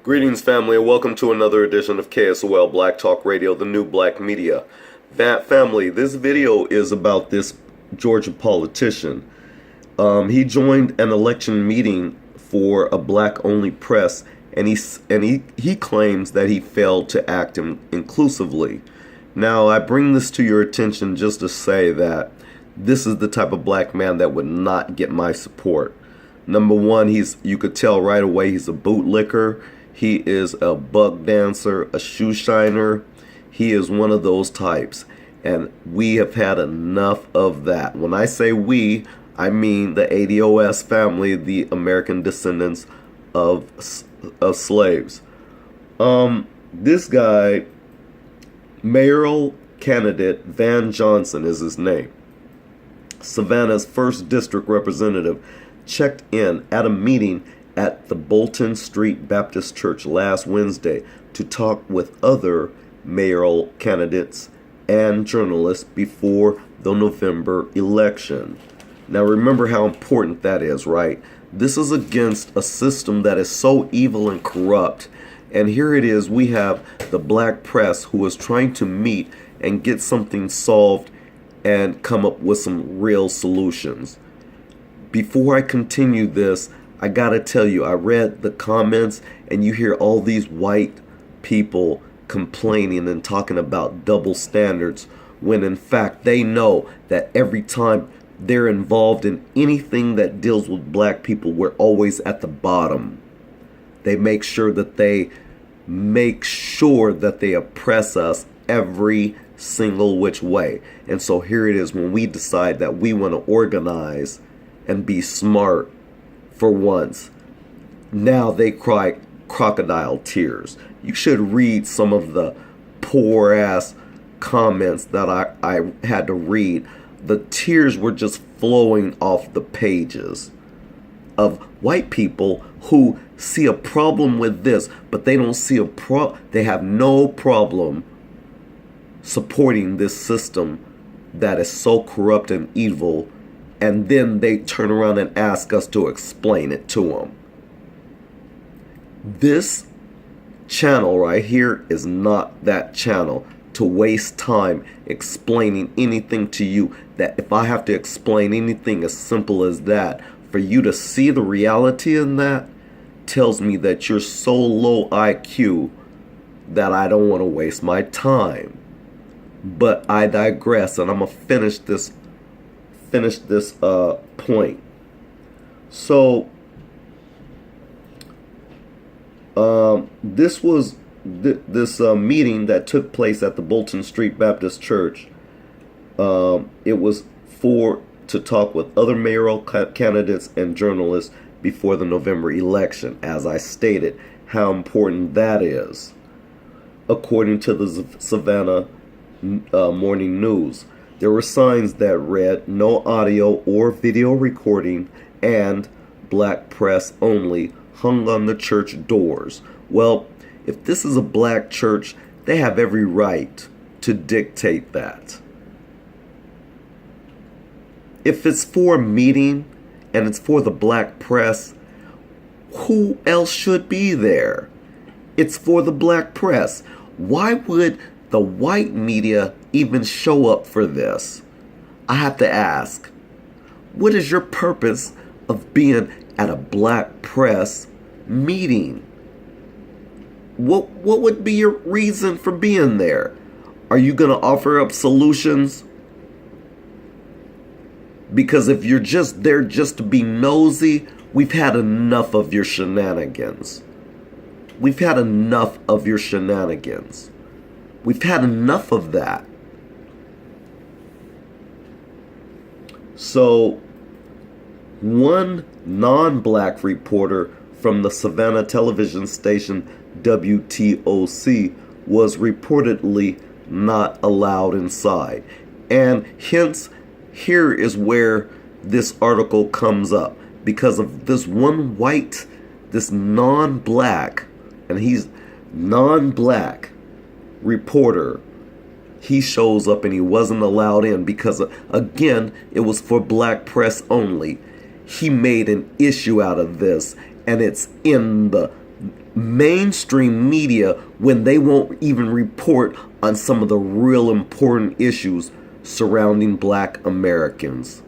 Greetings, family, and welcome to another edition of KSOL Black Talk Radio, the new black media. Family, this video is about this Georgia politician. He joined an election meeting for a black-only press, and he claims that he failed to act inclusively. Now, I bring this to your attention just to say that this is the type of black man that would not get my support. Number one, you could tell right away he's a bootlicker. He is a buck dancer, a shoe shiner. He is one of those types. And we have had enough of that. When I say we, I mean the ADOS family, the American descendants of slaves. This guy, mayoral candidate Van Johnson is his name. Savannah's 1st District representative checked in at a meeting at the Bolton Street Baptist Church last Wednesday to talk with other mayoral candidates and journalists before the November election. Now remember how important that is, right? This is against a system that is so evil and corrupt. And here it is, we have the black press who is trying to meet and get something solved and come up with some real solutions. Before I continue this, I gotta tell you, I read the comments and you hear all these white people complaining and talking about double standards when in fact they know that every time they're involved in anything that deals with black people, we're always at the bottom. They make sure that they oppress us every single which way. And so here it is, when we decide that we want to organize and be smart for once, now they cry crocodile tears. You should read some of the poor ass comments that I had to read. The tears were just flowing off the pages of white people who see a problem with this, but they don't see they have no problem supporting this system that is so corrupt and evil. And then they turn around and ask us to explain it to them. This channel right here is not that channel to waste time explaining anything to you. That if I have to explain anything as simple as that, for you to see the reality in that, tells me that you're so low IQ that I don't want to waste my time. But I digress, and I'm going to finish this point. So this was this meeting that took place at the Bolton Street Baptist Church. It was to talk with other mayoral candidates and journalists before the November election. As I stated, how important that is, according to the Savannah Morning News. There were signs that read, "No audio or video recording" and "Black press only" hung on the church doors. Well, if this is a black church, they have every right to dictate that. If it's for a meeting and it's for the black press, who else should be there? It's for the black press. Why would the white media even show up for this? I have to ask, what is your purpose of being at a black press meeting? What would be your reason for being there? Are you going to offer up solutions? Because if you're just there just to be nosy, we've had enough of your shenanigans. We've had enough of your shenanigans. We've had enough of that. So, one non-black reporter from the Savannah television station WTOC was reportedly not allowed inside. And hence, here is where this article comes up. Because of this one white, this non-black, and he's non-black reporter, he shows up and he wasn't allowed in because, again, it was for black press only. He made an issue out of this, and it's in the mainstream media when they won't even report on some of the real important issues surrounding black Americans.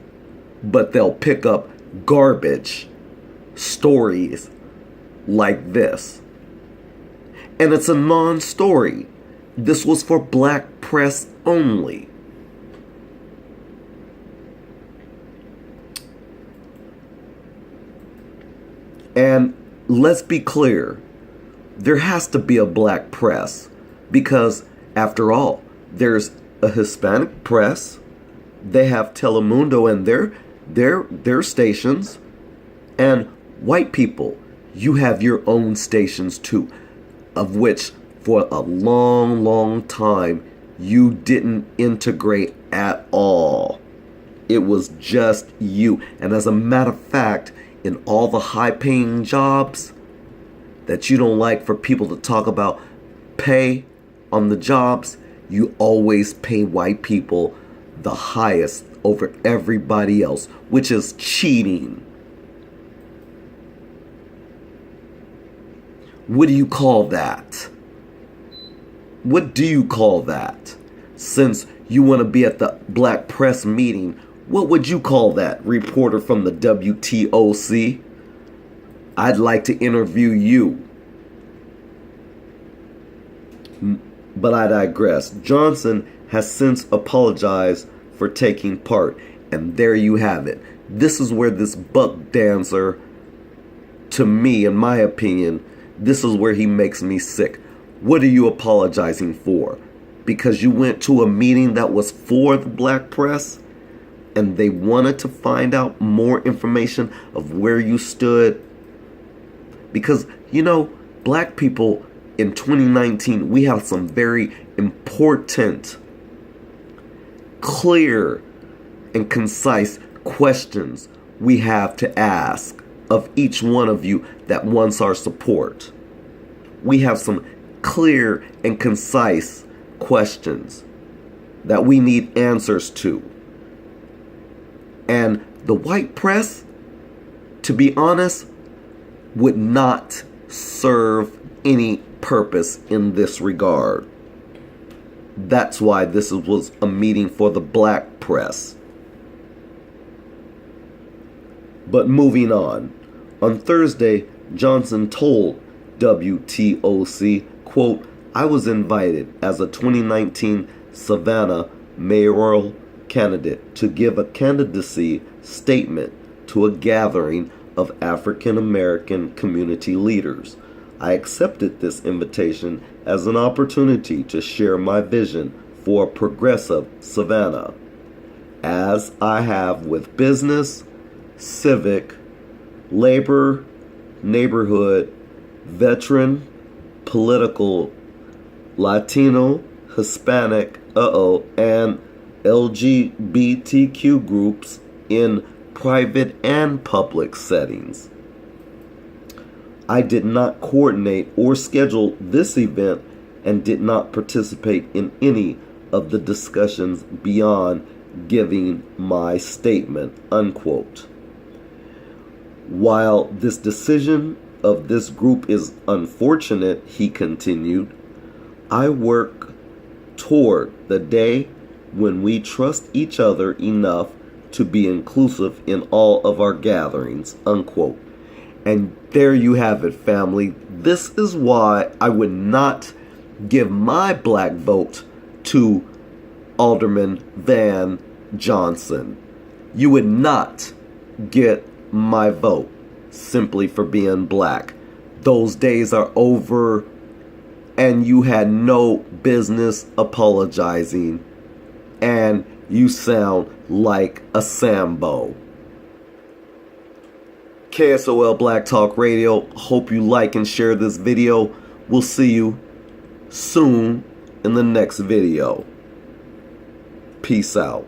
But they'll pick up garbage stories like this. And it's a non-story. This was for black press only. And let's be clear, there has to be a black press because, after all, there's a Hispanic press. They have Telemundo and their stations, and white people, you have your own stations too, of which for a long, long time you didn't integrate at all. It was just you. And as a matter of fact, in all the high-paying jobs that you don't like for people to talk about pay on the jobs, you always pay white people the highest over everybody else, which is cheating. What do you call that? What do you call that? Since you want to be at the black press meeting, what would you call that, reporter from the WTOC? I'd like to interview you. But I digress. Johnson has since apologized for taking part. And there you have it. This is where this buck dancer, to me, in my opinion, this is where he makes me sick. What are you apologizing for? Because you went to a meeting that was for the black press and they wanted to find out more information of where you stood? Because, you know, black people in 2019, we have some very important, clear, and concise questions we have to ask of each one of you that wants our support. We have some clear and concise questions that we need answers to. And the white press, to be honest, would not serve any purpose in this regard. That's why this was a meeting for the black press. But moving on Thursday, Johnson told WTOC, quote, "I was invited as a 2019 Savannah mayoral candidate to give a candidacy statement to a gathering of African American community leaders. I accepted this invitation as an opportunity to share my vision for a progressive Savannah, as I have with business, civic, labor, neighborhood, veteran, political, Latino, Hispanic, and LGBTQ groups in private and public settings. I did not coordinate or schedule this event and did not participate in any of the discussions beyond giving my statement," unquote. While this decision of this group is unfortunate, he continued, "I work toward the day when we trust each other enough to be inclusive in all of our gatherings," unquote. And there you have it, family. This is why I would not give my black vote to Alderman Van Johnson. You would not get my vote simply for being black. Those days are over, and you had no business apologizing, and you sound like a Sambo. KSOL Black Talk Radio, hope you like and share this video. We'll see you soon in the next video. Peace out.